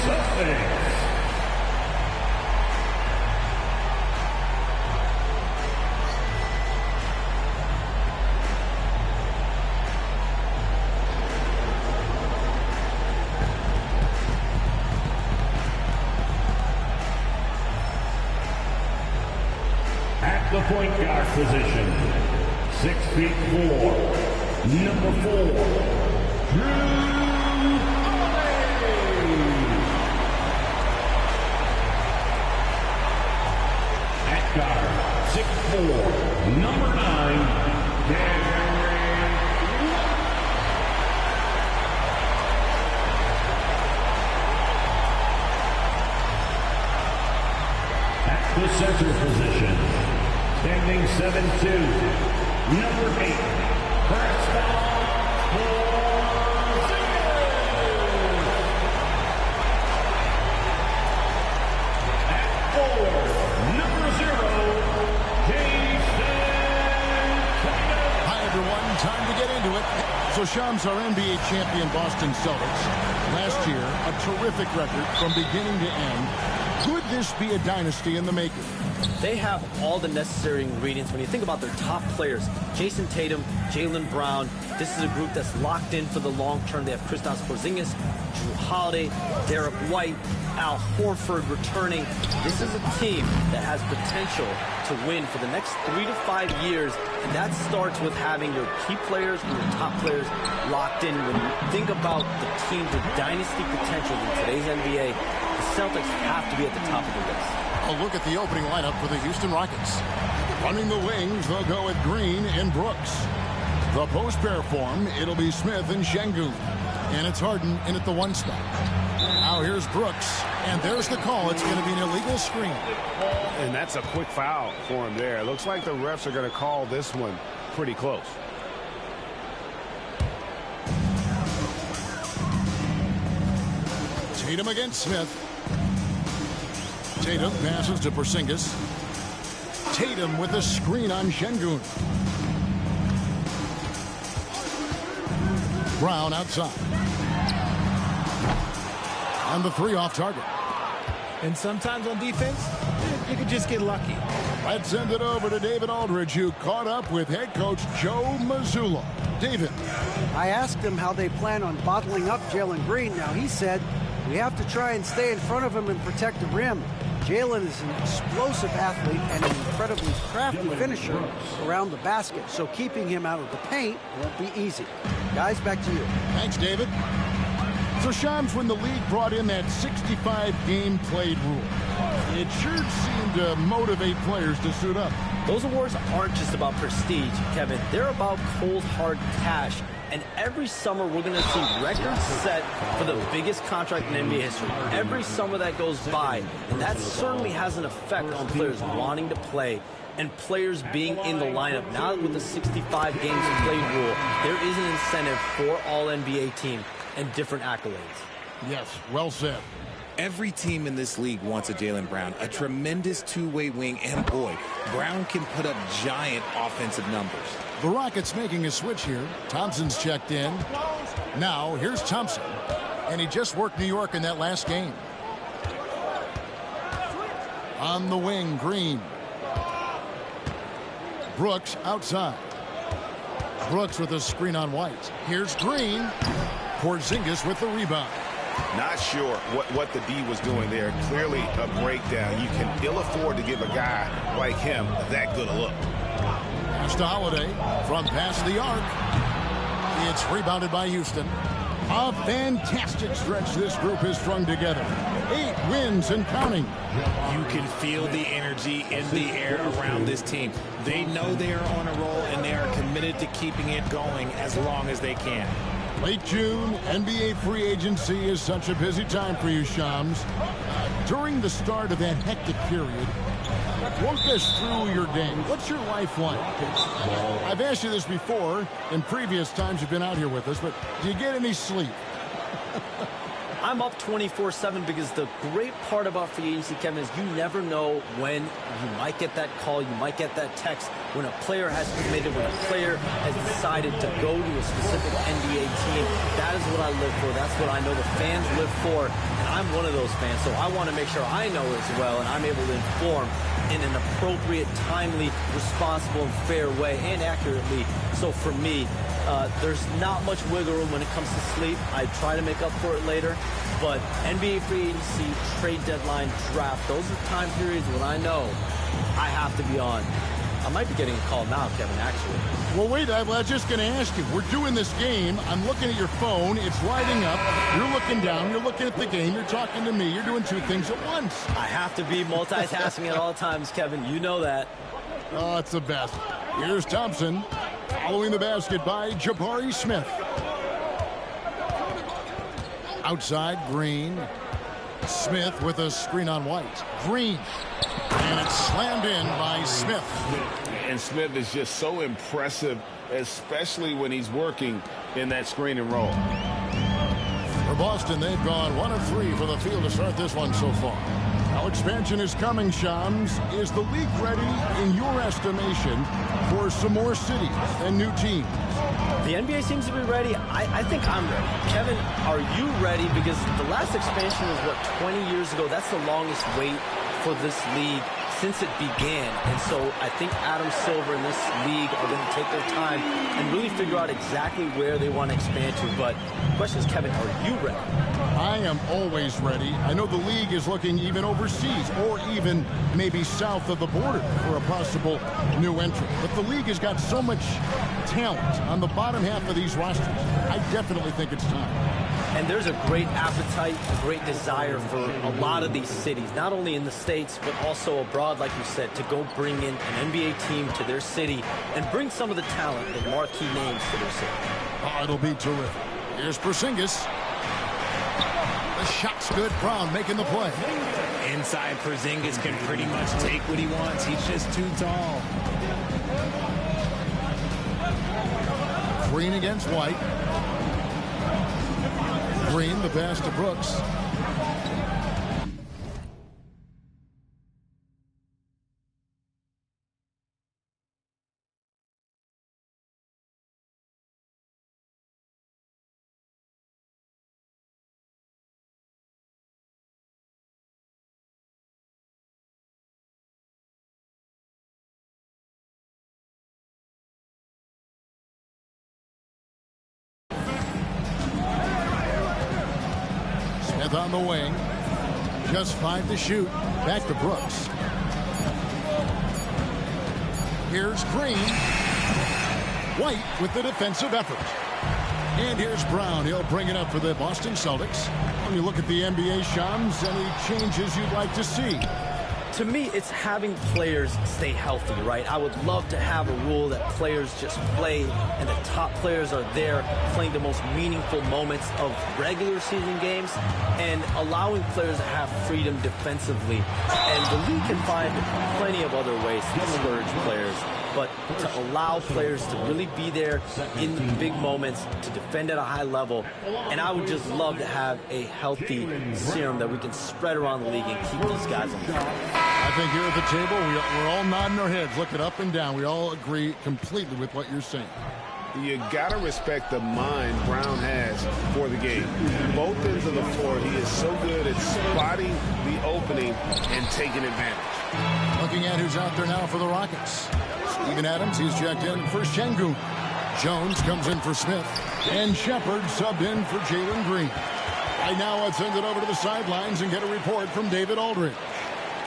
Celtics. At the point guard position, 6'4", number 4, Drew Holiday. At guard, 6'4", number 9, Derek White. At the center position, standing 7'2", number 8, Kristaps Porzingis. At 4, number 0, Jason Tatum. Hi, everyone. Time to get into it. So, Shams, our NBA champion Boston Celtics. Last year, a terrific record from beginning to end. Could this be a dynasty in the making? They have all the necessary ingredients. When you think about their top players, Jason Tatum, Jaylen Brown, this is a group that's locked in for the long term. They have Kristaps Porzingis, Drew Holiday, Derek White, Al Horford returning. This is a team that has potential to win for the next 3 to 5 years, and that starts with having your key players and your top players locked in. When you think about the teams with dynasty potential in today's NBA, the Celtics have to be at the top of the list. A look at the opening lineup for the Houston Rockets. Running the wings, they'll go with Green and Brooks. The post pair form, it'll be Smith and Şengün. And it's Harden in at the 1 spot. Now here's Brooks, and there's the call. It's going to be an illegal screen. And that's a quick foul for him there. It looks like the refs are going to call this one pretty close. Tatum against Smith. Tatum passes to Porzingis. Tatum with a screen on Şengün. Brown outside. And the 3 off target. And sometimes on defense, you could just get lucky. Let's send it over to David Aldridge, who caught up with head coach Joe Mazzulla. David. I asked him how they plan on bottling up Jalen Green. Now, he said, we have to try and stay in front of him and protect the rim. Jalen is an explosive athlete and an incredibly crafty finisher around the basket, so keeping him out of the paint won't be easy. Guys, back to you. Thanks, David. So, Shams, when the league brought in that 65-game played rule, it sure seemed to motivate players to suit up. Those awards aren't just about prestige, Kevin. They're about cold, hard cash. And every summer, we're going to see records set for the biggest contract in NBA history. Every summer that goes by, and that certainly has an effect on players wanting to play and players being in the lineup. Now with the 65 games played rule, there is an incentive for all NBA teams and different accolades. Yes, well said. Every team in this league wants a Jaylen Brown, a tremendous two-way wing, and boy, Brown can put up giant offensive numbers. The Rockets making a switch here. Thompson's checked in. Now, here's Thompson. And he just worked New York in that last game. On the wing, Green. Brooks outside. Brooks with a screen on White. Here's Green. Porzingis with the rebound. Not sure what the D was doing there. Clearly a breakdown. You can ill afford to give a guy like him that good a look. Pass to Holiday from past the arc. It's rebounded by Houston. A fantastic stretch this group has strung together. 8 wins and counting. You can feel the energy in the air around this team. They know they are on a roll, and they are committed to keeping it going as long as they can. Late June, NBA free agency is such a busy time for you, Shams. During the start of that hectic period, walk us through your day. What's your life like? I've asked you this before in previous times you've been out here with us, but do you get any sleep? I'm up 24/7 because the great part about free agency, Kevin, is you never know when you might get that call, you might get that text when a player has committed, when a player has decided to go to a specific NBA team. That is what I live for. That's what I know the fans live for, and I'm one of those fans, so I want to make sure I know as well, and I'm able to inform in an appropriate, timely, responsible, and fair way, and accurately. So for me, there's not much wiggle room when it comes to sleep. I try to make up for it later, but NBA free agency, trade deadline, draft, those are time periods when I know I have to be on. I might be getting a call now, Kevin, actually. Well, wait, I was just going to ask you. We're doing this game. I'm looking at your phone. It's lighting up. You're looking down. You're looking at the game. You're talking to me. You're doing two things at once. I have to be multitasking at all times, Kevin. You know that. Oh, it's the best. Here's Thompson. Following the basket by Jabari Smith. Outside, Green. Smith with a screen on White. Green. And it's slammed in by Smith. And Smith is just so impressive, especially when he's working in that screen and roll. For Boston, they've gone 1 of 3 for the field to start this one so far. Now expansion is coming, Shams. Is the league ready, in your estimation, for some more cities and new teams? The NBA seems to be ready. I think I'm ready. Kevin, are you ready? Because the last expansion was, what, 20 years ago? That's the longest wait for this league since it began. And so I think Adam Silver and this league are going to take their time and really figure out exactly where they want to expand to. But the question is, Kevin, are you ready? I am always ready. I know the league is looking even overseas or even maybe south of the border for a possible new entrant. But the league has got so much talent on the bottom half of these rosters. I definitely think it's time. And there's a great appetite, a great desire for a lot of these cities, not only in the States, but also abroad, like you said, to go bring in an NBA team to their city and bring some of the talent and marquee names to their city. Oh, it'll be terrific. Here's Porzingis. The shot's good. Brown making the play. Inside, Porzingis can pretty much take what he wants. He's just too tall. Green against White. Green, the pass to Brooks. On the wing, just 5 to shoot. Back to Brooks. Here's Green. White with the defensive effort. And here's Brown. He'll bring it up for the Boston Celtics. When you look at the NBA, Shams, any changes you'd like to see? To me, it's having players stay healthy, right? I would love to have a rule that players just play and the top players are there playing the most meaningful moments of regular season games and allowing players to have freedom defensively. And the league can find plenty of other ways to discourage players. But to allow players to really be there in the big moments, to defend at a high level, and I would just love to have a healthy serum that we can spread around the league and keep these guys on the floor. I think here at the table, we're all nodding our heads, looking up and down. We all agree completely with what you're saying. You got to respect the mind Brown has for the game. Both ends of the floor, he is so good at spotting the opening and taking advantage. Looking at who's out there now for the Rockets. Steven Adams, he's checked in for Şengün. Jones comes in for Smith. And Shepard subbed in for Jalen Green. Right now, let's send it over to the sidelines and get a report from David Aldridge.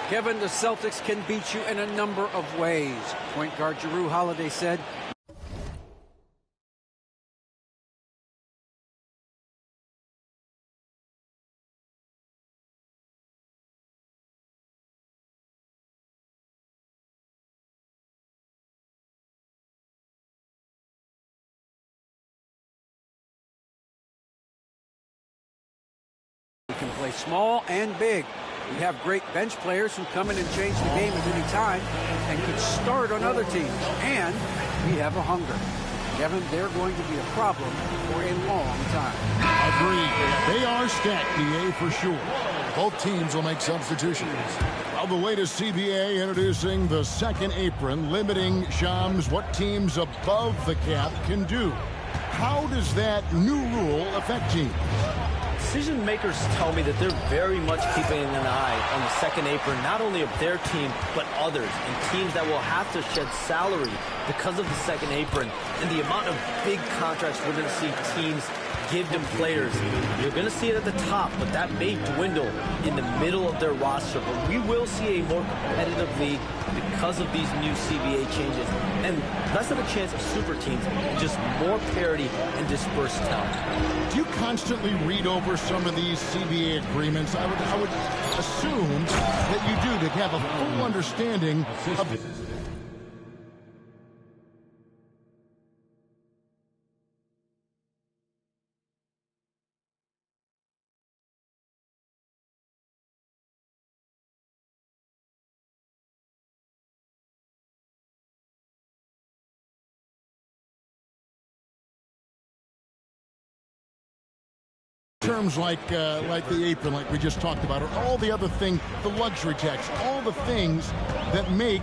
Kevin, the Celtics can beat you in a number of ways. Point guard Jrue Holiday said, can play small and big. We have great bench players who come in and change the game at any time and could start on other teams. And we have a hunger. Kevin, they're going to be a problem for a long time. Agreed. They are stacked, DA, for sure. Both teams will make substitutions. Well, the latest CBA introducing the second apron, limiting, Shams, what teams above the cap can do. How does that new rule affect teams? Decision makers tell me that they're very much keeping an eye on the second apron, not only of their team, but others, and teams that will have to shed salary because of the second apron and the amount of big contracts we're going to see teams give to players. You're going to see it at the top, but that may dwindle in the middle of their roster. But we will see a more competitive league because of these new CBA changes, and less of a chance of super teams, and just more parity and dispersed talent. Do you constantly read over some of these CBA agreements? I would assume that you do, to have a full understanding of... terms like the apron, like we just talked about, or all the other things, the luxury tax, all the things that make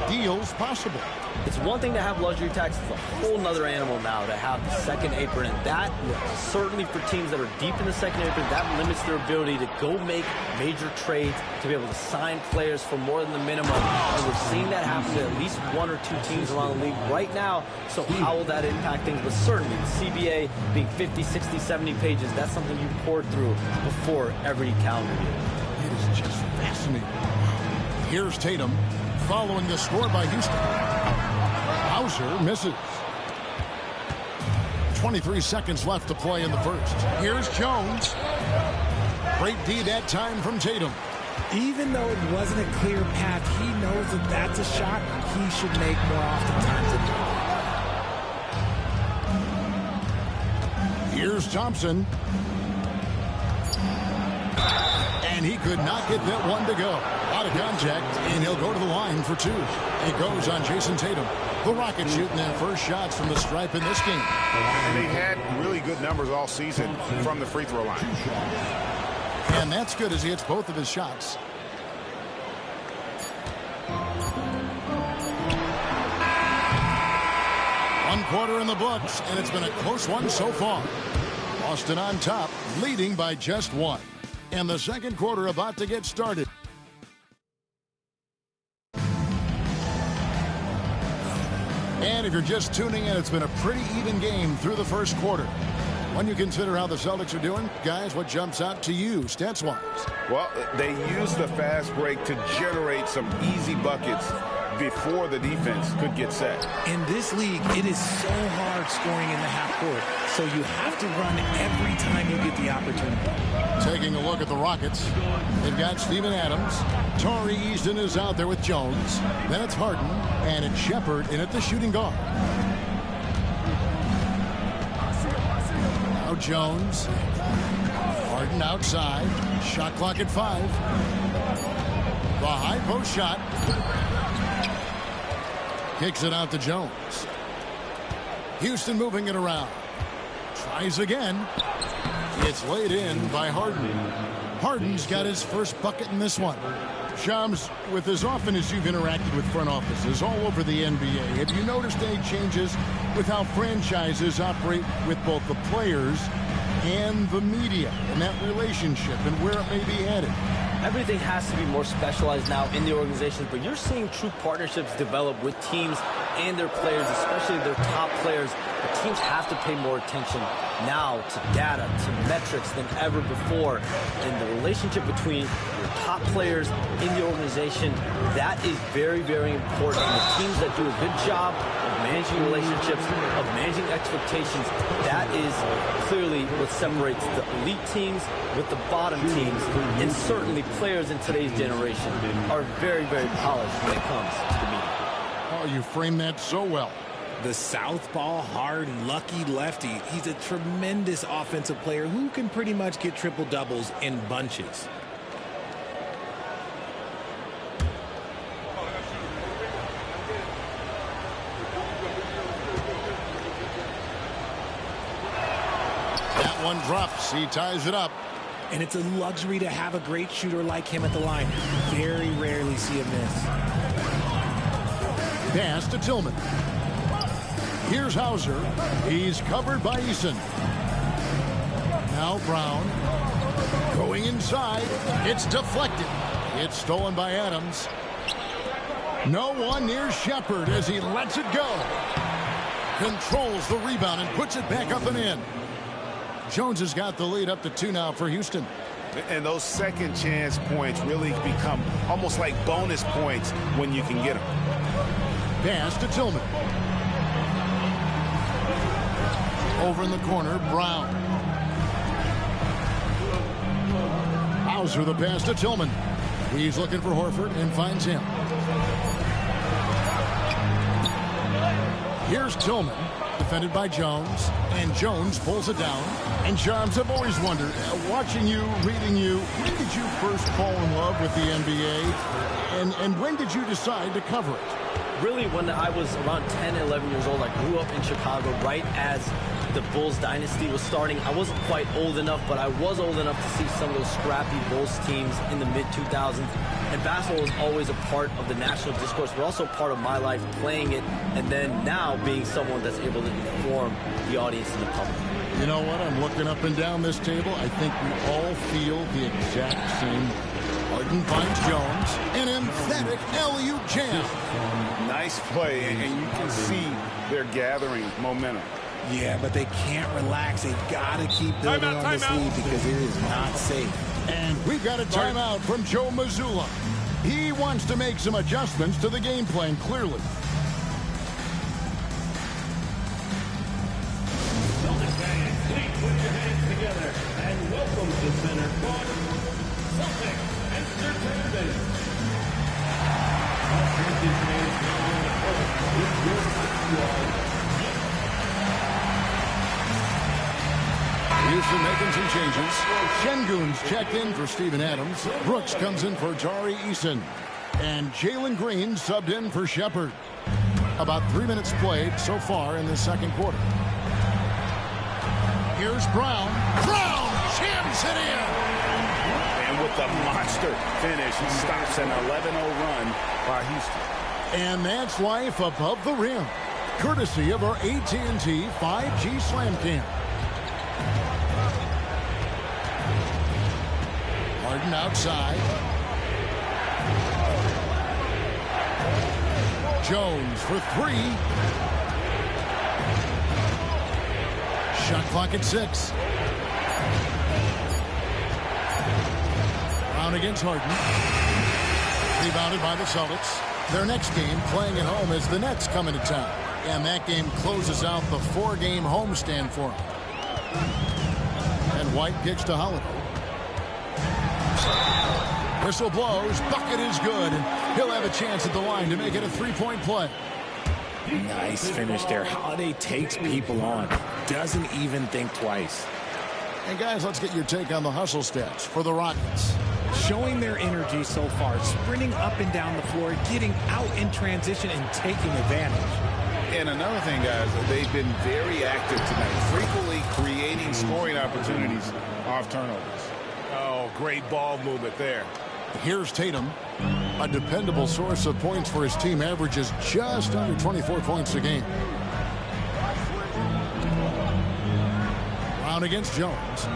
deals possible. It's one thing to have luxury tax. It's a whole nother animal now to have the second apron, and that certainly for teams that are deep in the second apron, that limits their ability to go make major trades, to be able to sign players for more than the minimum. And we're seeing that happen to at least one or two teams around the league right now. So how will that impact things? But certainly the CBA being 50, 60, 70 pages, that's something you pour through before every calendar year. It is just fascinating. Here's Tatum following the score by Houston. Hauser misses. 23 seconds left to play in the first. Here's Jones. Great D that time from Tatum. Even though it wasn't a clear path, he knows that that's a shot he should make more oftentimes than not. Here's Thompson. And he could not get that one to go. Out of contact, and he'll go to the line for two. It goes on Jason Tatum. The Rockets shooting their first shots from the stripe in this game. And they've had really good numbers all season from the free throw line. And that's good as he hits both of his shots. One quarter in the books, and it's been a close one so far. Boston on top, leading by just one. And the second quarter about to get started. And if you're just tuning in, it's been a pretty even game through the first quarter. When you consider how the Celtics are doing, guys, what jumps out to you, stats-wise? Well, they use the fast break to generate some easy buckets before the defense could get set. In this league, it is so hard scoring in the half court, so you have to run every time you get the opportunity. Taking a look at the Rockets, they've got Steven Adams. Torrey Easton is out there with Jones. Then it's Harden, and it's Shepard in at the shooting guard. Now Jones. Harden outside. Shot clock at 5. The high post shot. Kicks it out to Jones. Houston moving it around. Tries again. It's laid in by Harden. Harden's got his first bucket in this one. Shams, with as often as you've interacted with front offices all over the NBA, have you noticed any changes with how franchises operate with both the players and the media and that relationship and where it may be headed? Everything has to be more specialized now in the organizations, but you're seeing true partnerships develop with teams and their players, especially their top players. The teams have to pay more attention now to data, to metrics than ever before. And the relationship between your top players in the organization, that is very, very important. And the teams that do a good job of managing relationships, of managing expectations, that is clearly what separates the elite teams with the bottom teams. And certainly players in today's generation are very, very polished when it comes to the media. Oh, you frame that so well. The southpaw, hard, lucky lefty. He's a tremendous offensive player who can pretty much get triple-doubles in bunches. That one drops. He ties it up. And it's a luxury to have a great shooter like him at the line. Very rarely see a miss. Pass to Tillman. Here's Hauser. He's covered by Eason. Now Brown. Going inside. It's deflected. It's stolen by Adams. No one near Shepard as he lets it go. Controls the rebound and puts it back up and in. Jones has got the lead up to 2 now for Houston. And those second chance points really become almost like bonus points when you can get them. Pass to Tillman. Over in the corner, Brown. Hauser the pass to Tillman. He's looking for Horford and finds him. Here's Tillman, defended by Jones, and Jones pulls it down. And Charms, I've always wondered, watching you, reading you, when did you first fall in love with the NBA? And when did you decide to cover it? Really, when I was around 10, 11 years old, I grew up in Chicago right as the Bulls dynasty was starting. I wasn't quite old enough, but I was old enough to see some of those scrappy Bulls teams in the mid-2000s. And basketball was always a part of the national discourse, but also part of my life playing it, and then now being someone that's able to inform the audience and the public. You know what? I'm looking up and down this table. I think we all feel the exact same. Harden finds Jones. An emphatic alley-oop jam. Nice play, and you can see they're gathering momentum. Yeah, but they can't relax. They've got to keep building on this lead because it is not safe. And we've got a timeout from Joe Mazzulla. He wants to make some adjustments to the game plan, clearly. Celtics fans, please put your hands together and welcome to Center Court, Celtics Entertainment. All Celtics fans now on the court with your basketball. Houston making some changes. Şengün's checked in for Steven Adams. Brooks comes in for Tari Eason. And Jalen Green subbed in for Shepard. About 3 minutes played so far in the second quarter. Here's Brown. Brown jams it in. And with the monster finish, he stops an 11-0 run by Houston. And that's life above the rim. Courtesy of our AT&T 5G Slam Cam. Harden outside. Jones for 3. Shot clock at 6. Brown against Harden. Rebounded by the Celtics. Their next game playing at home as the Nets come into town. And that game closes out the 4-game homestand for them. And White kicks to Holiday. Whistle blows. Bucket is good. And he'll have a chance at the line to make it a 3-point play. Nice finish there. Holiday takes people on. Doesn't even think twice. And guys, let's get your take on the hustle stats for the Rockets. Showing their energy so far, sprinting up and down the floor, getting out in transition and taking advantage. And another thing, guys, they've been very active tonight, frequently creating scoring opportunities off turnovers. Oh, great ball movement there. Here's Tatum, a dependable source of points for his team, averages just under 24 points a game. Brown against Jones.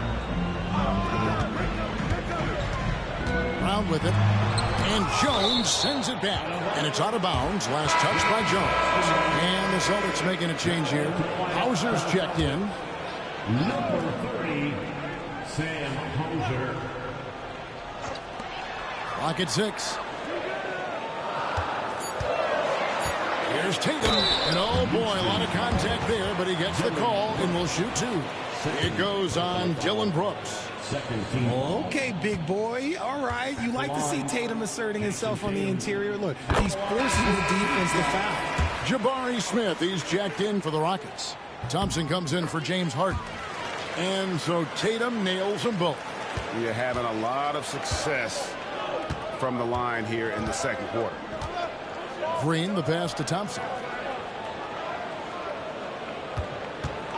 Brown with it. And Jones sends it back. And it's out of bounds. Last touch by Jones. And the Celtics making a change here. Hauser's checked in. Number 30, Sam Hauser. Clock at 6. Here's Tatum. And oh boy, a lot of contact there, but he gets the call and will shoot 2. It goes on Dillon Brooks. Okay, big boy. All right. You like to see Tatum asserting himself on the interior. Look, he's forcing the defense to foul. Jabari Smith, he's checked in for the Rockets. Thompson comes in for James Harden. And so Tatum nails them both. You're having a lot of success from the line here in the second quarter. Green, the pass to Thompson.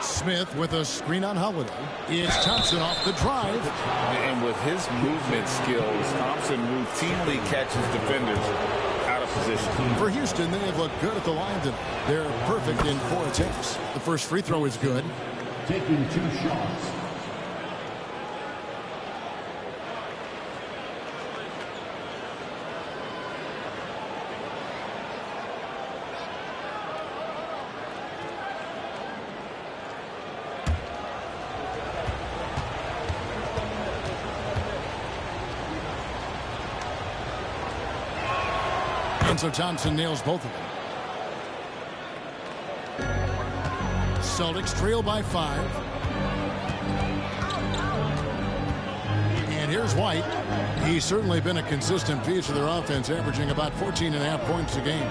Smith with a screen on Holiday. It's Thompson off the drive. And with his movement skills, Thompson routinely catches defenders out of position. For Houston, they have looked good at the line tonight. They're perfect in 4 attempts. The first free throw is good. Taking 2 shots. And so Thompson nails both of them. Celtics trail by 5. And here's White. He's certainly been a consistent piece of their offense, averaging about 14.5 points a game.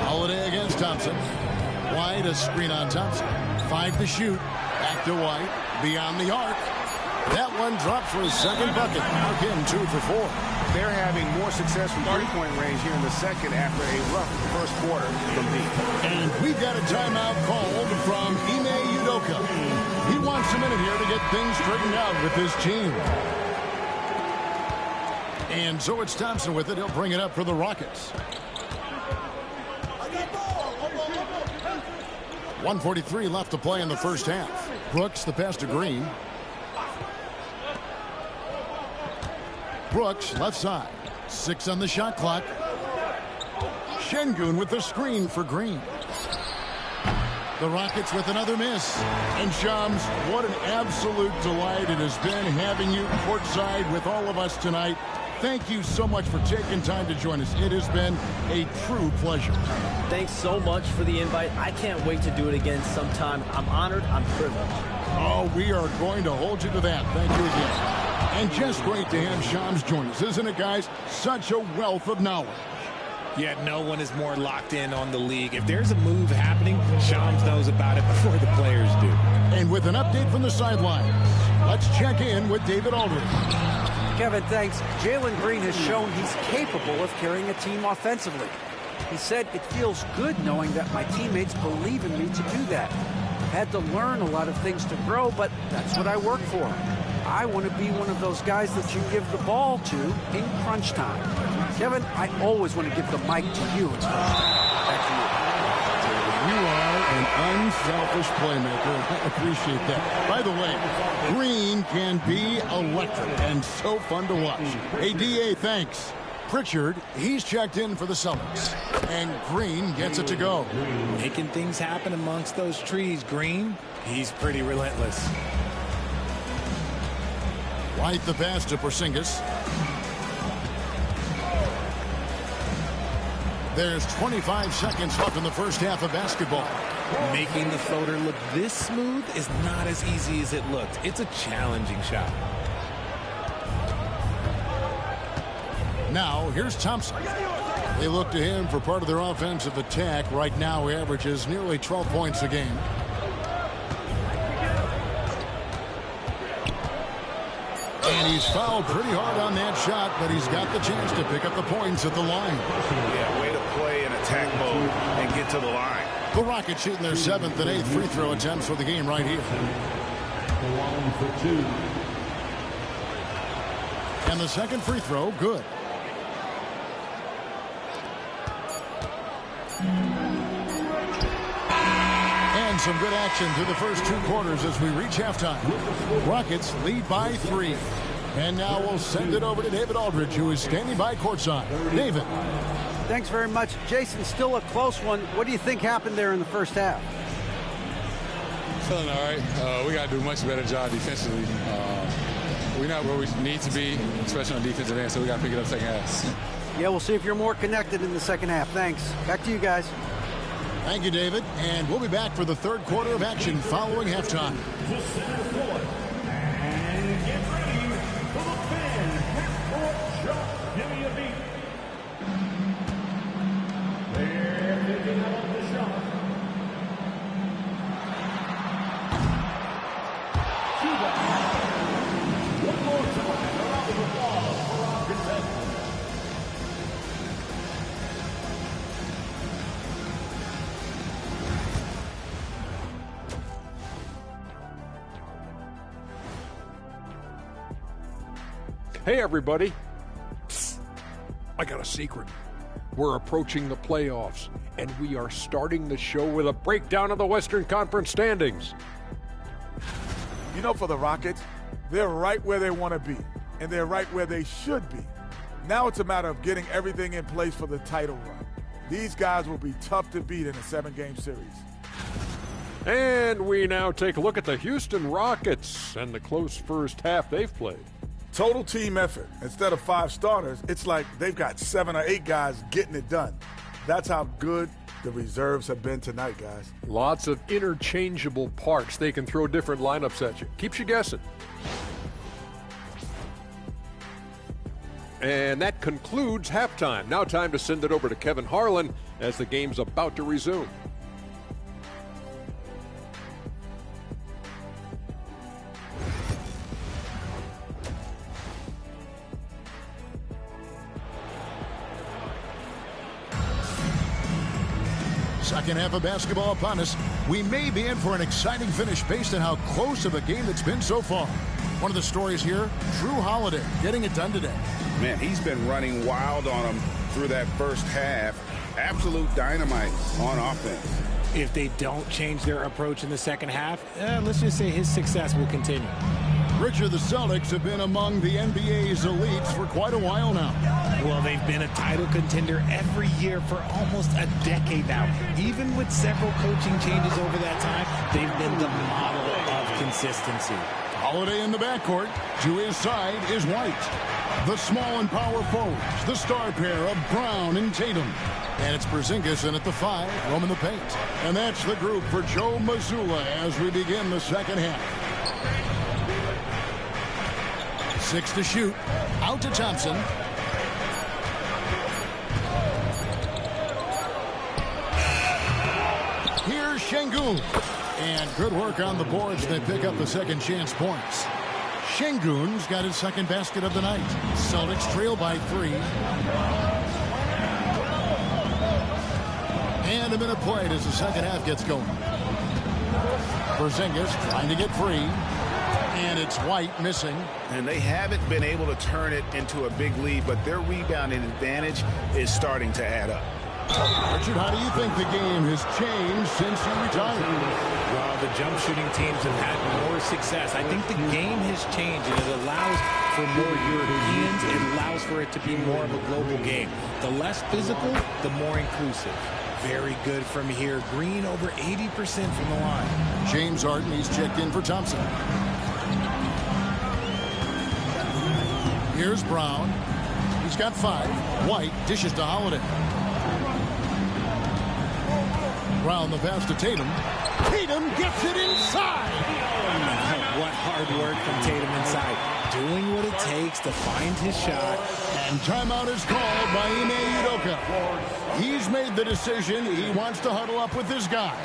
Holiday against Thompson. White, a screen on Thompson. 5 to shoot. Back to White. Beyond the arc. That one dropped for his second bucket. Again, 2 for 4. They're having more success from three-point range here in the second after a rough first quarter from deep. And we've got a timeout called from Ime Udoka. He wants a minute here to get things straightened out with his team. And so it's Thompson with it. He'll bring it up for the Rockets. 1:43 left to play in the first half. Brooks, the pass to Green. Brooks, left side. 6 on the shot clock. Şengün with the screen for Green. The Rockets with another miss. And Shams, what an absolute delight it has been having you courtside with all of us tonight. Thank you so much for taking time to join us. It has been a true pleasure. Thanks so much for the invite. I can't wait to do it again sometime. I'm honored. I'm privileged. Oh, we are going to hold you to that. Thank you again. And just great to have Shams join us, isn't it, guys? Such a wealth of knowledge. Yet no one is more locked in on the league. If there's a move happening, Shams knows about it before the players do. And with an update from the sidelines, let's check in with David Aldridge. Kevin, thanks. Jalen Green has shown he's capable of carrying a team offensively. He said, "It feels good knowing that my teammates believe in me to do that." Had to learn a lot of things to grow, but that's what I work for. I want to be one of those guys that you give the ball to in crunch time. Kevin, I always want to give the mic to you. Back to you. You are an unselfish playmaker. I appreciate that. By the way, Green can be electric and so fun to watch. Hey, DA, thanks. Pritchard, he's checked in for the Celtics. And Green gets it to go. Making things happen amongst those trees, Green. He's pretty relentless. White the pass to Porzingis. There's 25 seconds left in the first half of basketball. Making the floater look this smooth is not as easy as it looked. It's a challenging shot. Now, here's Thompson. They look to him for part of their offensive attack. Right now, he averages nearly 12 points a game. And he's fouled pretty hard on that shot, but he's got the chance to pick up the points at the line. Yeah, way to play in attack mode and get to the line. The Rockets shooting their 7th and 8th free throw attempts for the game right here. And the second free throw, good. And some good action through the first 2 quarters as we reach halftime. Rockets lead by 3. And now we'll send it over to David Aldridge, who is standing by courtside. David. Thanks very much. Jason, still a close one. What do you think happened there in the first half? Feeling all right. We got to do a much better job defensively. We're not where we need to be, especially on defensive end, so we got to pick it up second half. Yeah, we'll see if you're more connected in the second half. Thanks. Back to you guys. Thank you, David. And we'll be back for the third quarter of action following halftime. And get ready for the fan half-court shot. Give me a beat. They're picking up the shot. One more time. A round of applause for our contestants. Hey, everybody. Psst. I got a secret. We're approaching the playoffs, and we are starting the show with a breakdown of the Western Conference standings. You know, for the Rockets, they're right where they want to be, and they're right where they should be. Now it's a matter of getting everything in place for the title run. These guys will be tough to beat in a 7-game series. And we now take a look at the Houston Rockets and the close first half they've played. Total team effort. Instead of 5 starters, it's like they've got 7 or 8 guys getting it done. That's how good the reserves have been tonight, guys. Lots of interchangeable parts. They can throw different lineups at you. Keeps you guessing. And that concludes halftime. Now time to send it over to Kevin Harlan as the game's about to resume. Second half of basketball upon us. We may be in for an exciting finish based on how close of a game it's been so far. One of the stories here, Drew Holiday getting it done today. Man, he's been running wild on them through that first half. Absolute dynamite on offense. If they don't change their approach in the second half, let's just say his success will continue. Richard, the Celtics have been among the NBA's elites for quite a while now. Well, they've been a title contender every year for almost a decade now. Even with several coaching changes over that time, they've been the model of consistency. Holiday in the backcourt. To his side is White. The small and power forwards, the star pair of Brown and Tatum. And it's Porzingis in at the 5, roaming the paint. And that's the group for Joe Mazzulla as we begin the second half. 6 to shoot. Out to Thompson. Here's Şengün. And good work on the boards. They pick up the second chance points. Şengün's got his second basket of the night. Celtics trail by 3. And a minute played as the second half gets going. Porzingis trying to get free. And it's White missing. And they haven't been able to turn it into a big lead, but their rebounding advantage is starting to add up. Richard, how do you think the game has changed since you retired? Well, the jump shooting teams have had more success. I think the game has changed, and it allows for more Europeans. It allows for it to be more of a global game. The less physical, the more inclusive. Very good from here. Green over 80% from the line. James Harden, he's checked in for Thompson. Here's Brown. He's got 5. White dishes to Holiday. Brown the pass to Tatum. Tatum gets it inside. What hard work from Tatum inside. Doing what it takes to find his shot. And timeout is called by Ime Udoka. He's made the decision. He wants to huddle up with his guys.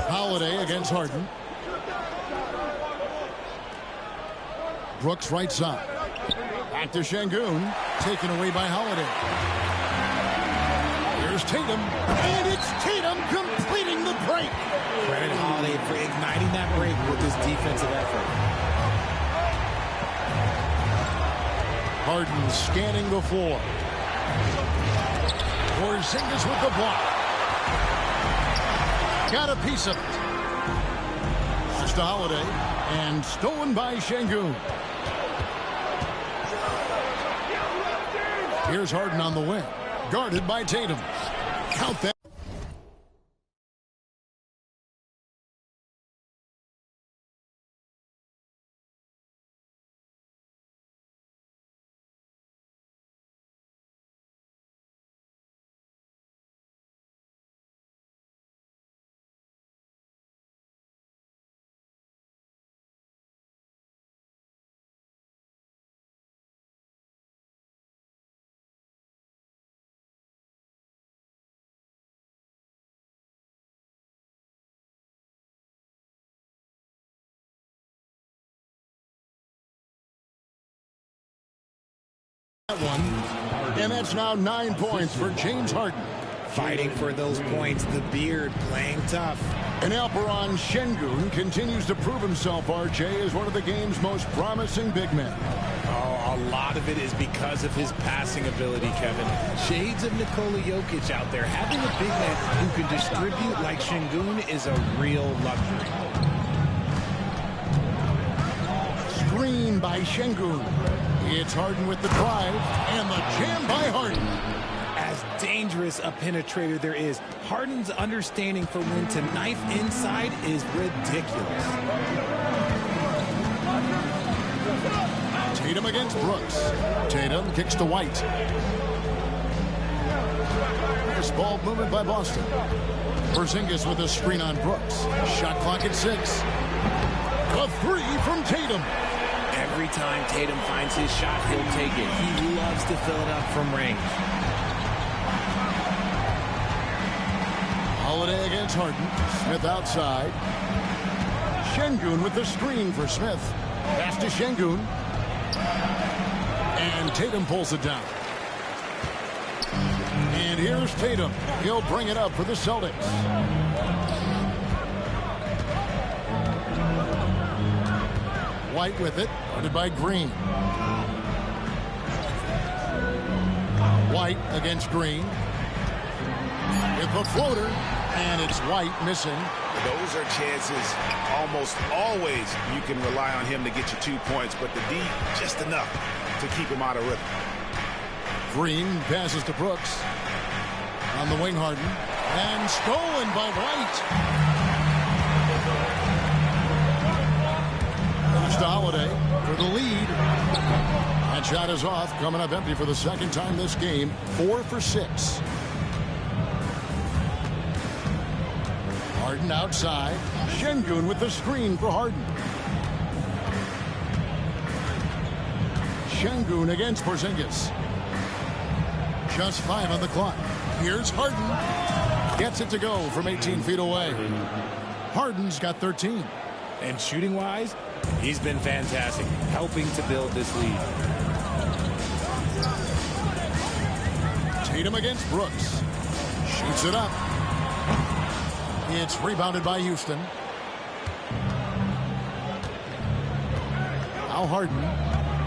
Holiday against Harden. Brooks right side. Back to Şengün. Taken away by Holiday. Here's Tatum. And it's Tatum completing the break. Credit Holiday for igniting that break with his defensive effort. Harden scanning the floor. Porzingis with the block. Got a piece of it. Just to Holiday. And stolen by Şengün. Here's Harden on the wing. Guarded by Tatum. Count that. One, and that's now 9 points for James Harden. Fighting for those points, the beard playing tough. And Alperen Şengün continues to prove himself, RJ, as one of the game's most promising big men. Oh, a lot of it is because of his passing ability, Kevin. Shades of Nikola Jokic out there. Having a big man who can distribute like Şengün is a real luxury. Screen by Şengün. It's Harden with the drive, and the jam by Harden. As dangerous a penetrator there is, Harden's understanding for when to knife inside is ridiculous. Tatum against Brooks. Tatum kicks to White. Nice ball movement by Boston. Porzingis with a screen on Brooks. Shot clock at 6. A 3 from Tatum. Every time Tatum finds his shot, he'll take it. He loves to fill it up from range. Holiday against Harden. Smith outside. Şengün with the screen for Smith. Pass to Şengün. And Tatum pulls it down. And here's Tatum. He'll bring it up for the Celtics. White with it, guarded by Green. White against Green. With the floater, and it's White missing. Those are chances almost always you can rely on him to get you 2 points, but the D just enough to keep him out of rhythm. Green passes to Brooks. On the wing, Harden. And stolen by White. To Holiday for the lead. That shot is off, coming up empty for the second time this game. 4 for 6. Harden outside. Şengün with the screen for Harden. Şengün against Porzingis. Just 5 on the clock. Here's Harden. Gets it to go from 18 feet away. Harden's got 13. And shooting-wise, he's been fantastic, helping to build this lead. Tatum against Brooks. Shoots it up. It's rebounded by Houston. Now Harden,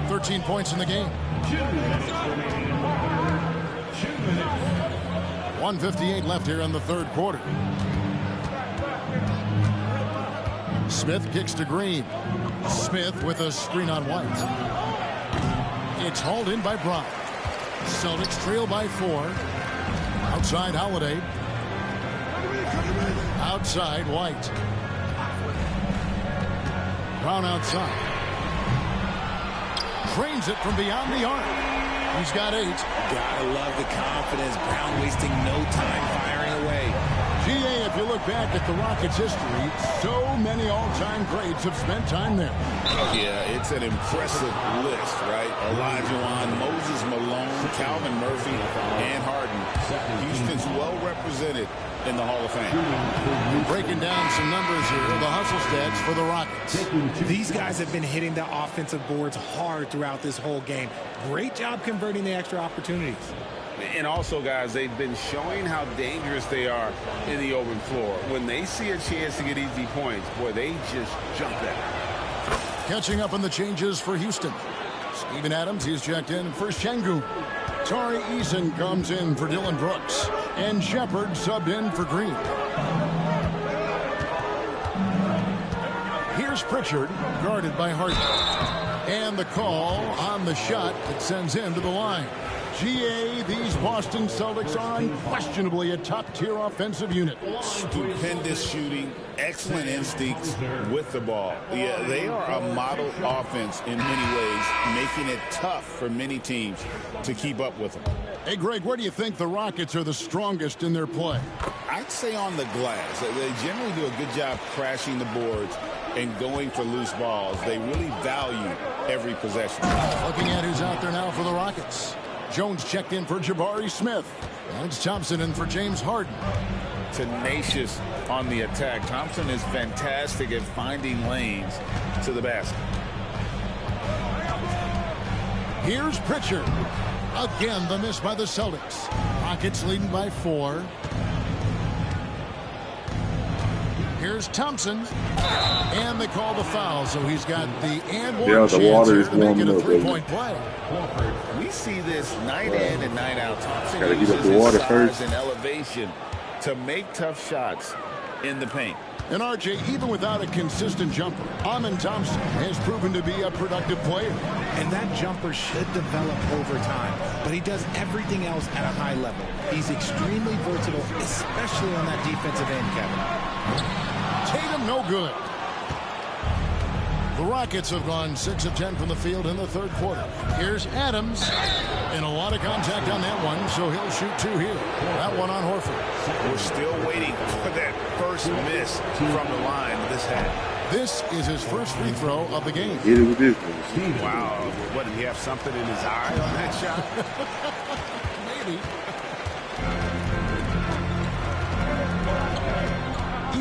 13 points in the game. 1:58 left here in the third quarter. Smith kicks to Green. Smith with a screen on White. It's hauled in by Brown. Celtics trail by 4. Outside Holiday. Outside White. Brown outside. Trains it from beyond the arc. He's got 8. Gotta love the confidence. Brown wasting no time firing away. GA, if you look back at the Rockets' history, so many all-time greats have spent time there. Yeah, it's an impressive list, right? Olajuwon, Moses Malone, Calvin Murphy, and Harden. Houston's well represented in the Hall of Fame. Breaking down some numbers here, the hustle stats for the Rockets. These guys have been hitting the offensive boards hard throughout this whole game. Great job converting the extra opportunities. And also, guys, they've been showing how dangerous they are in the open floor. When they see a chance to get easy points, boy, they just jump at it. Catching up on the changes for Houston. Steven Adams, he's checked in for Şengün. Tari Eason comes in for Dylan Brooks. And Shepard subbed in for Green. Here's Pritchard, guarded by Harden. And the call on the shot that sends him to the line. GA, these Boston Celtics are unquestionably a top-tier offensive unit. Stupendous shooting, excellent instincts with the ball. Yeah, they are a model offense in many ways, making it tough for many teams to keep up with them. Hey, Greg, where do you think the Rockets are the strongest in their play? I'd say on the glass. They generally do a good job crashing the boards and going for loose balls. They really value every possession. Looking at who's out there now for the Rockets. Jones checked in for Jabari Smith. And it's Thompson in for James Harden. Tenacious on the attack. Thompson is fantastic at finding lanes to the basket. Here's Pritchard. Again, the miss by the Celtics. Rockets leading by 4. Here's Thompson. And they call the foul, so he's got the and one chance here to make it a 3-point play. We see this night in and night out. Thompson Gotta uses heat up the water his first. size and elevation to make tough shots in the paint. And RJ, even without a consistent jumper, Amin Thompson has proven to be a productive player. And that jumper should develop over time, but he does everything else at a high level. He's extremely versatile, especially on that defensive end, Kevin. Tatum no good. The Rockets have gone 6 of 10 from the field in the third quarter. Here's Adams. And a lot of contact on that one, so he'll shoot 2 here. That one on Horford. We're still waiting for that first miss from the line this half. This is his first free throw of the game. Hit it with this. Wow. What, did he have something in his eye on that shot? Maybe.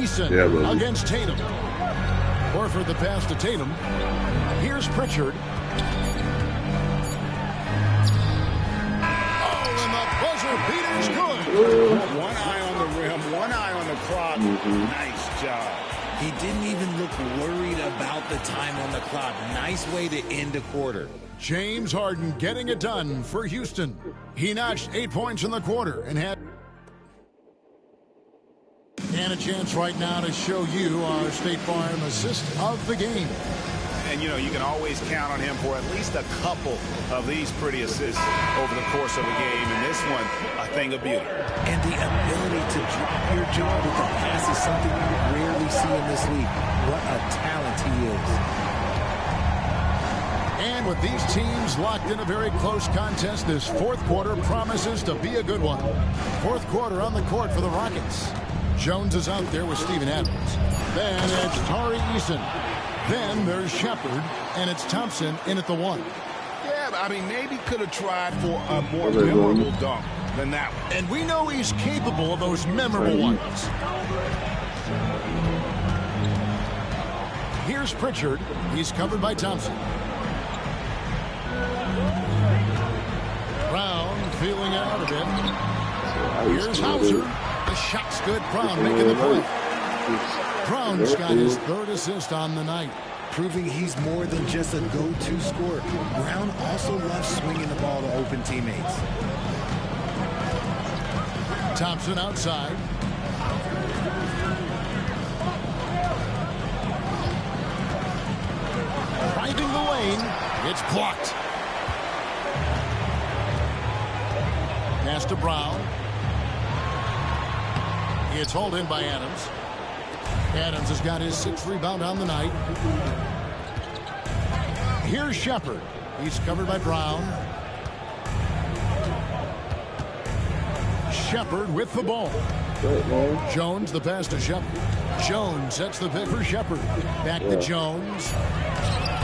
Eason against Tatum. Horford the pass to Tatum. Here's Pritchard. Oh, and the buzzer beater's good. One eye on the rim, one eye on the clock. Nice job. He didn't even look worried about the time on the clock. Nice way to end a quarter. James Harden getting it done for Houston. He notched 8 points in the quarter and had a chance right now to show you our State Farm assist of the game. And, you know, you can always count on him for at least a couple of these pretty assists over the course of a game. And this one, a thing of beauty. And the ability to drop your jaw with the pass is something you rarely see in this league. What a talent he is. And with these teams locked in a very close contest, this fourth quarter promises to be a good one. Fourth quarter on the court for the Rockets. Jones is out there with Steven Adams. Then it's Tari Eason. Then there's Shepard, and it's Thompson in at the 1. Yeah, I mean, maybe could have tried for a more memorable dunk than that one. And we know he's capable of those memorable ones. Here's Pritchard. He's covered by Thompson. Brown feeling out a bit. Here's Hauser. The shot's good. Brown making the play. Brown's got his third assist on the night. Proving he's more than just a go-to scorer. Brown also loves swinging the ball to open teammates. Thompson outside. Driving the lane. It's blocked. Pass to Brown. It's hauled in by Adams. Adams has got his 6th rebound on the night. Here's Shepard. He's covered by Brown. Shepard with the ball. Jones, the pass to Shepard. Jones sets the pick for Shepard. Back to Jones.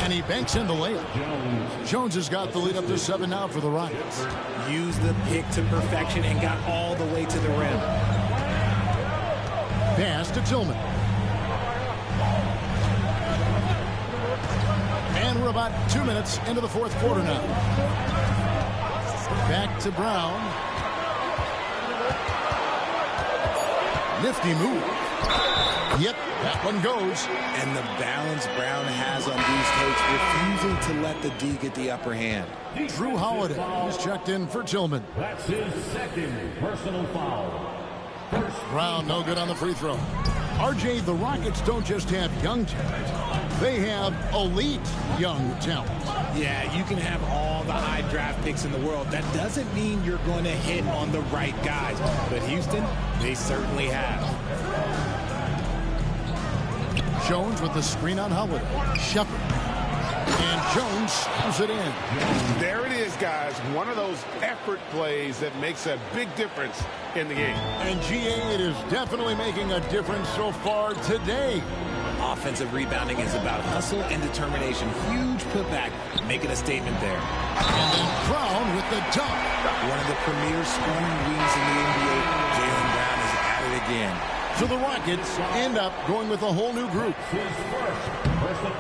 And he banks in the layup. Jones has got the lead up to 7 now for the Rockets. Used the pick to perfection and got all the way to the rim. Pass to Tillman. And we're about 2 minutes into the 4th quarter now. Back to Brown. Nifty move. Yep, that one goes. And the balance Brown has on these takes, refusing to let the D get the upper hand. Drew Holiday is checked in for Tillman. That's his 2nd personal foul. Brown no good on the free throw. RJ, the Rockets don't just have young talent. They have elite young talent. Yeah, you can have all the high draft picks in the world. That doesn't mean you're going to hit on the right guys. But Houston, they certainly have. Jones with the screen on Holiday. Shepard. And Jones slams it in. There it is, guys. One of those effort plays that makes a big difference in the game. And GA, it is definitely making a difference so far today. Offensive rebounding is about hustle and determination. Huge putback, making a statement there. And then Brown with the dunk. One of the premier scoring wings in the NBA. Jaylen Brown is at it again. So the Rockets end up going with a whole new group.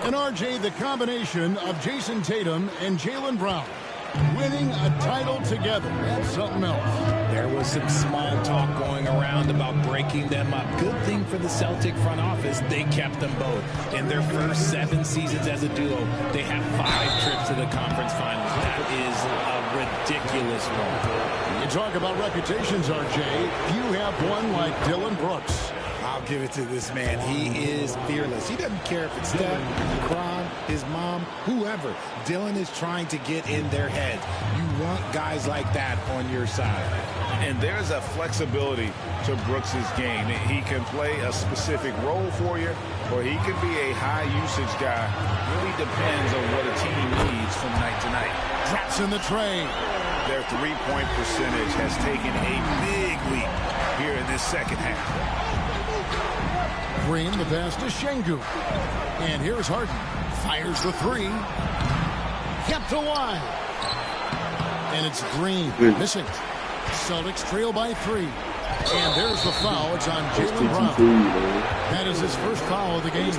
And RJ, the combination of Jason Tatum and Jaylen Brown winning a title together. That's something else. There was some small talk going around about breaking them up. Good thing for the Celtic front office, they kept them both. In their first 7 seasons as a duo, they have 5 trips to the conference finals. That is a ridiculous run. You talk about reputations, RJ. You have one like Dylan Brooks. I'll give it to this man. He is fearless. He doesn't care if it's Steph, Kron, his mom, whoever. Dylan is trying to get in their head. You want guys like that on your side. And there's a flexibility to Brooks's game. He can play a specific role for you, or he can be a high-usage guy. Really depends on what a team needs from night to night. Drops in the tray. Their three-point percentage has taken a big leap here in this second half. Green, the pass to Şengün. And here's Harden. Fires the 3. Kept alive. And it's Green missing. Celtics trail by 3. And there's the foul. It's on Jaylen Brown. That is his first foul of the game.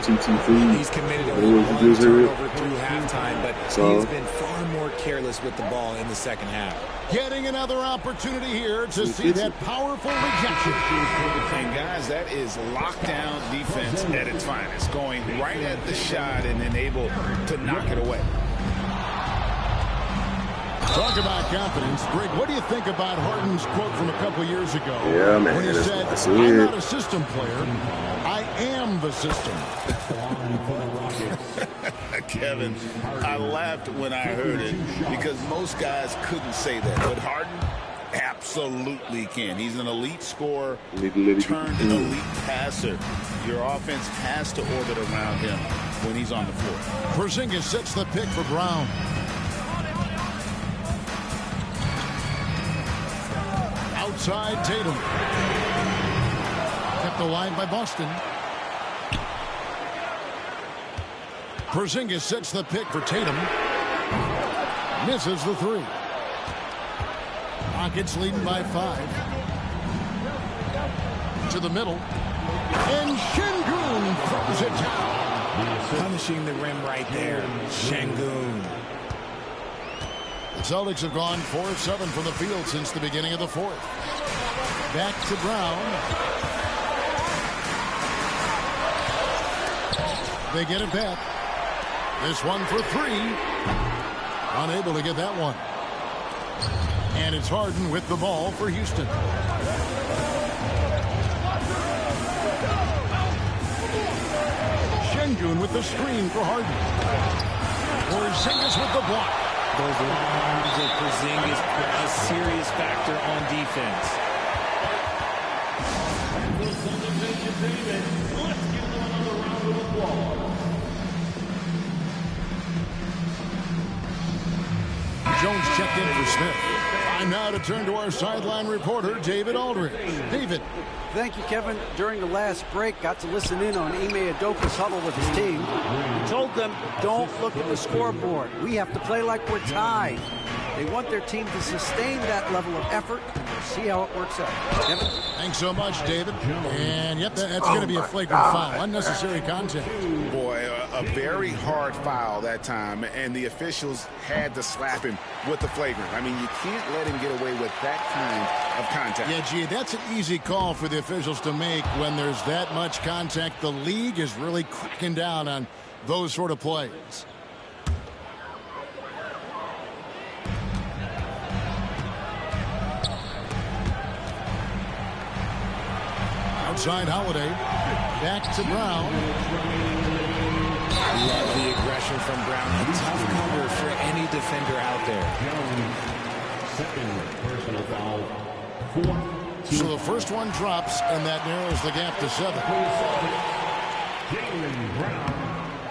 He's committed only 1 turnover through halftime, but he has been far more careless with the ball in the second half. Getting another opportunity here to see that powerful rejection. And guys, that is lockdown defense at its finest. Going right at the shot and then able to knock it away. Talk about confidence. Greg, what do you think about Harden's quote from a couple years ago? Yeah, man. When he said, I'm not a system player. I am the system. Kevin, I laughed when I heard it because most guys couldn't say that. But Harden absolutely can. He's an elite scorer turned an elite passer. Your offense has to orbit around him when he's on the floor. Porzingis sets the pick for Brown. Outside Tatum. Kept alive by Boston. Porzingis sets the pick for Tatum. Misses the 3. Rockets leading by 5. To the middle. And Şengün throws it down. Punishing the rim right there. Şengün. The Celtics have gone 4 of 7 from the field since the beginning of the 4th. Back to Brown. They get it back. This one for three. Unable to get that one. And it's Harden with the ball for Houston. Şengün with the screen for Harden. Porzingis with the block. Those arms of Porzingis put a serious factor on defense. Let's give them another round of applause. Jones checked in for Smith. Time now to turn to our sideline reporter, David Aldridge. David. Thank you, Kevin. During the last break, got to listen in on Ime Udoka's huddle with his team. He told them, don't look at the scoreboard. We have to play like we're tied. They want their team to sustain that level of effort, and we'll see how it works out. Kevin? Thanks so much, David. And, yep, that's going to be a flagrant foul. Unnecessary contact. Boy, a very hard foul that time, and the officials had to slap him with the flagrant. I mean, you can't let him get away with that kind of contact. Yeah, gee, that's an easy call for the officials to make when there's that much contact. The league is really cracking down on those sort of plays. Outside Holiday. Back to Brown. Love the aggression from Brown. A tough cover for any defender out there. Second personal foul. So the first one drops, and that narrows the gap to 7.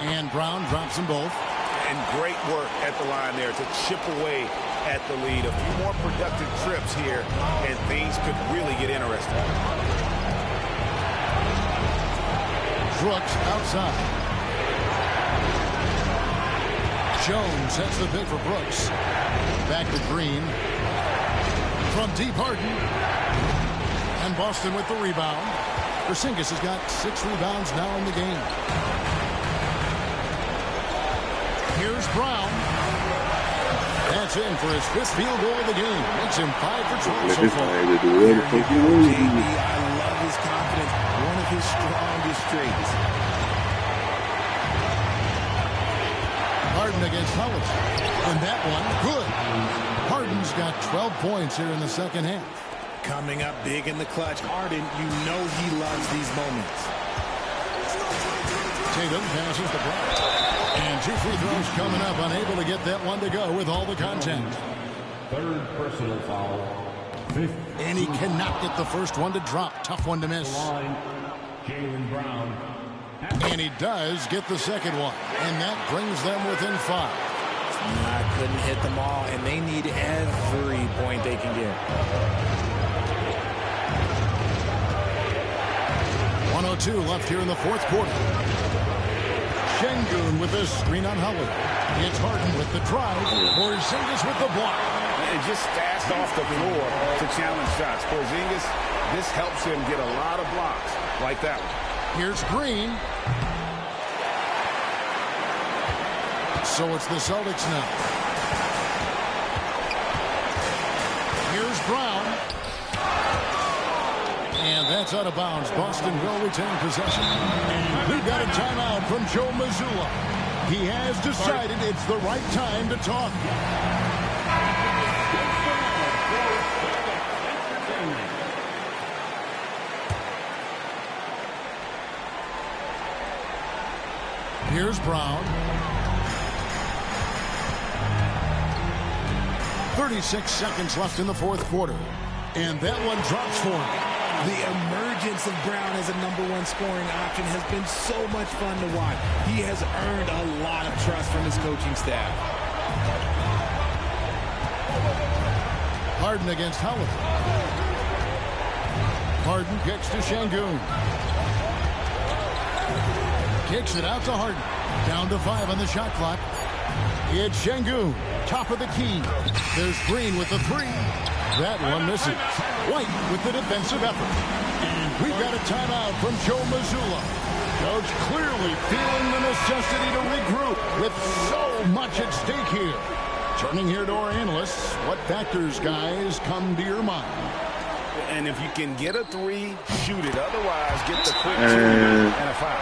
And Brown drops them both. And great work at the line there to chip away at the lead. A few more productive trips here, and things could really get interesting. Brooks outside. Jones sets the pick for Brooks. Back to Green. From deep, Harden. And Boston with the rebound. Porzingis has got 6 rebounds now in the game. Here's Brown. That's in for his 5th field goal of the game. Makes him 5 for 12 so far. I love his confidence. One of his strongest traits. Harden against Howard. And that one, good. Harden's got 12 points here in the second half. Coming up big in the clutch. Harden, you know he loves these moments. Tatum passes the block. And 2 free throws coming up. Unable to get that one to go with all the contact. Third personal foul. And he cannot get the first one to drop. Tough one to miss. Jaylen Brown. And he does get the second one. And that brings them within 5. Couldn't hit them all, and they need every point they can get. 1:02 left here in the fourth quarter. Şengün with the screen on Howard. It's Harden with the drive. Porzingis with the block. And just fast off the floor to challenge shots. Porzingis, this helps him get a lot of blocks like that one. Here's Green. So it's the Celtics now. Here's Brown. And that's out of bounds. Boston will retain possession. And we've got a timeout from Joe Mazzulla. He has decided it's the right time to talk. Here's Brown. 36 seconds left in the fourth quarter. And that one drops for him. The emergence of Brown as a #1 scoring option has been so much fun to watch. He has earned a lot of trust from his coaching staff. Harden against Howard. Harden kicks to Şengün. Kicks it out to Harden. Down to 5 on the shot clock. It's Şengün. Top of the key. There's Green with the 3. That one misses. White with the defensive effort. And we've got a timeout from Joe Mazzulla. Coach clearly feeling the necessity to regroup with so much at stake here. Turning here to our analysts, what factors, guys, come to your mind? And if you can get a three, shoot it. Otherwise, get the quick two and a foul.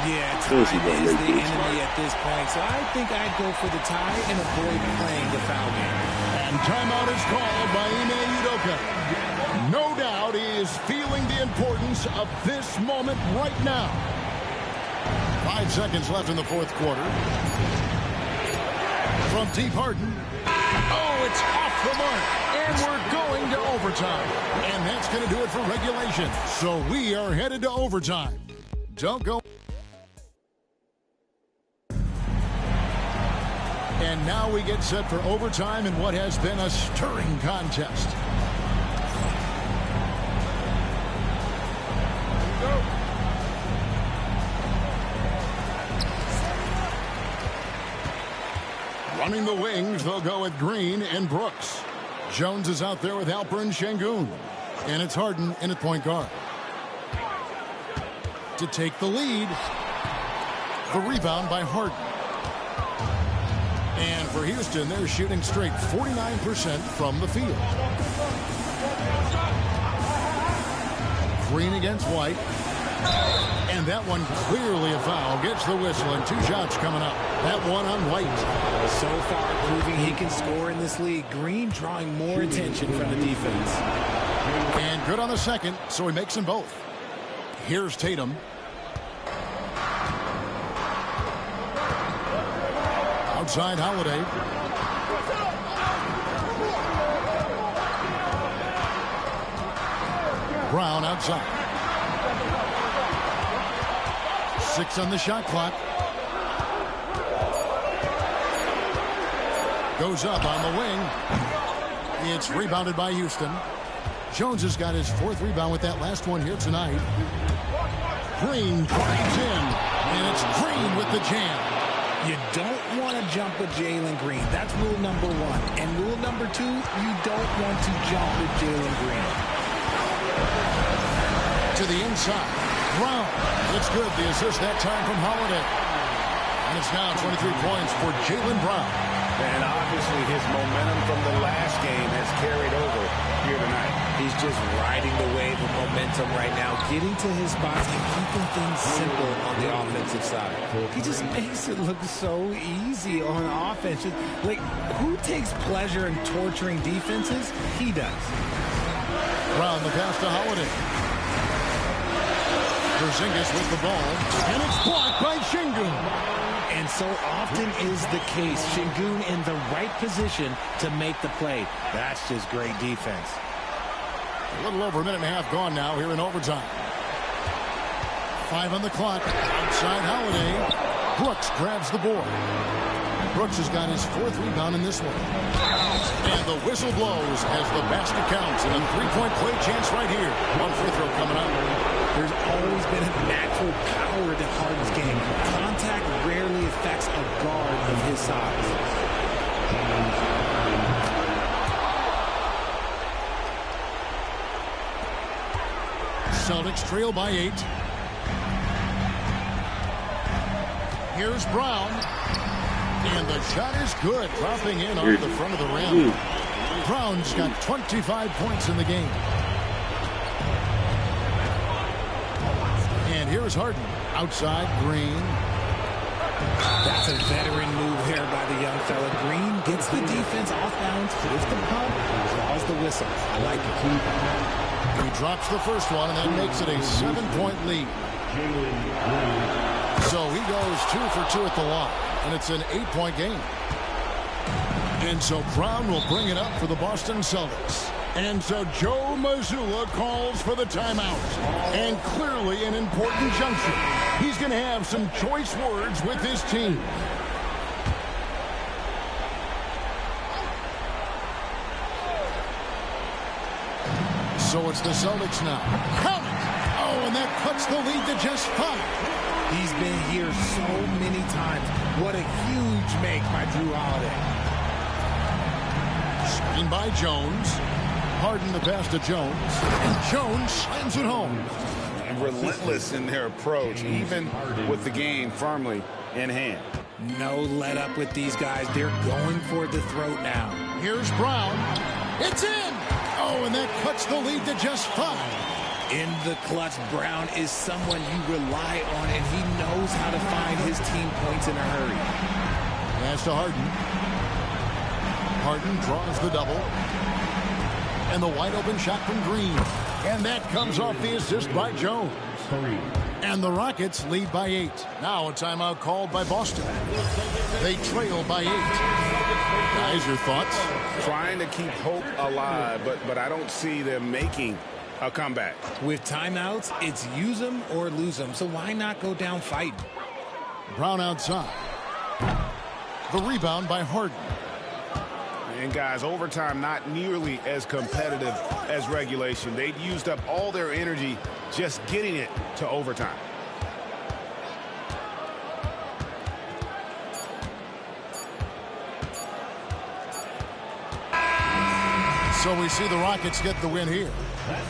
Yeah, time is the enemy at this point, so I think I'd go for the tie and avoid playing the foul game. And timeout is called by Ime Udoka. No doubt he is feeling the importance of this moment right now. 5 seconds left in the fourth quarter. From deep, Harden. Oh, it's off the mark. And we're going to overtime. And that's going to do it for regulation. So we are headed to overtime. Don't go. And now we get set for overtime in what has been a stirring contest. Running the wings, they'll go with Green and Brooks. Jones is out there with Alperen Şengün. And it's Harden in at point guard. To take the lead, the rebound by Harden. And for Houston, they're shooting straight 49% from the field. Green against White. And that one clearly a foul. Gets the whistle and 2 shots coming up. That one on White. So far proving he can score in this league. Green drawing more attention from the defense. And good on the second, so he makes them both. Here's Tatum. Outside Holiday. Brown outside. 6 on the shot clock. Goes up on the wing. It's rebounded by Houston. Jones has got his 4th rebound with that last one here tonight. Green drives in. And it's Green with the jam. You don't want to jump with Jalen Green. That's rule number 1. And rule number 2, you don't want to jump with Jalen Green. To the inside. Brown. It's good. The assist that time from Holiday. And it's now 23 points for Jaylen Brown. And obviously his momentum from the last game has carried over here tonight. He's just riding the wave of momentum right now, getting to his spots and keeping things simple on the offensive side. He just makes it look so easy on offense. Like, who takes pleasure in torturing defenses? He does. Brown the pass to Holiday. Porzingis with the ball, and it's blocked by Şengün. And so often is the case. Şengün in the right position to make the play. That's just great defense. A little over a minute and a half gone now here in overtime. 5 on the clock. Outside Holiday. Brooks grabs the board. Brooks has got his 4th rebound in this one. And the whistle blows as the basket counts. And a 3-point play chance right here. One free throw coming up. There's always been a natural power to Harden's game. Contact rarely affects a guard of his size. Celtics trail by 8. Here's Brown. And the shot is good. Dropping in off the front of the rim. Brown's got 25 points in the game. And here's Harden. Outside, Green. That's a veteran move here by the young fella. Green gets the defense off balance, with the pump, draws the whistle. I like it. He drops the first one, and that makes it a 7-point lead. So he goes 2 for 2 at the line, and it's an 8-point game. And so Brown will bring it up for the Boston Celtics. And so Joe Mazzulla calls for the timeout. And clearly an important juncture. He's going to have some choice words with his team. So it's the Celtics now. Count it! Oh, and that cuts the lead to just 5. He's been here so many times. What a huge make by Drew Holiday. Screen by Jones. Harden the pass to Jones. And Jones slams it home. And relentless in their approach, even with the game firmly in hand. No let up with these guys. They're going for the throat now. Here's Brown. It's in! Oh, and that cuts the lead to just 5. In the clutch, Brown is someone you rely on, and he knows how to find his team points in a hurry. Pass to Harden. Harden draws the double. And the wide open shot from Green. And that comes off the assist by Jones. And the Rockets lead by 8. Now a timeout called by Boston. They trail by 8. Guys, your thoughts? Trying to keep hope alive, but I don't see them making a comeback. With timeouts, it's use them or lose them. So why not go down fighting? Brown outside. The rebound by Harden. And guys, overtime not nearly as competitive as regulation. They'd used up all their energy just getting it to overtime. So we see the Rockets get the win here.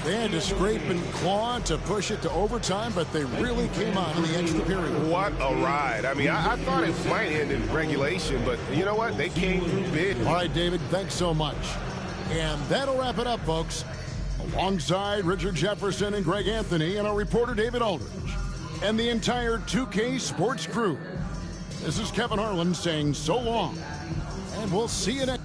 They had to scrape and claw to push it to overtime, but they really came on in the extra period. What a ride. I mean, I thought it might end in regulation, but you know what? They came through big. All right, David, thanks so much. And that'll wrap it up, folks. Alongside Richard Jefferson and Greg Anthony and our reporter David Aldridge and the entire 2K Sports crew. This is Kevin Harlan saying so long, and we'll see you next.